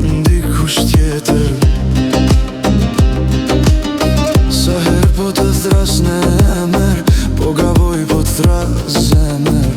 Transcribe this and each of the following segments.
ndikush tjetër. Sa her po të thras në emër, po gaboj po të thras zemër.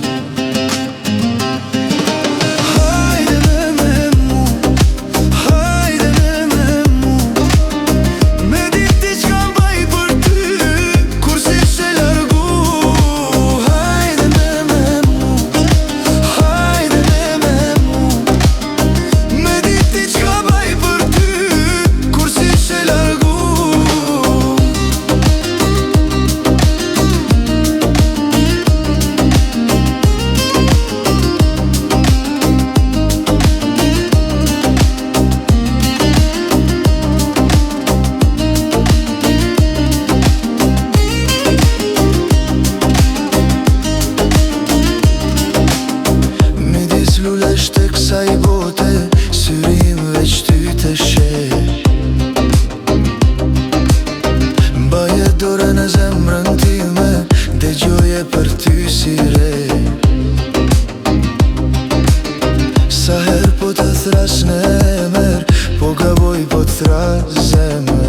Lulesh të kësaj bote, syrim veç ty të she. Mbaje dore në zemrën time, dëgjoje për ty si re. Sa her po të thras në emër, po gaboj po të thras zemër.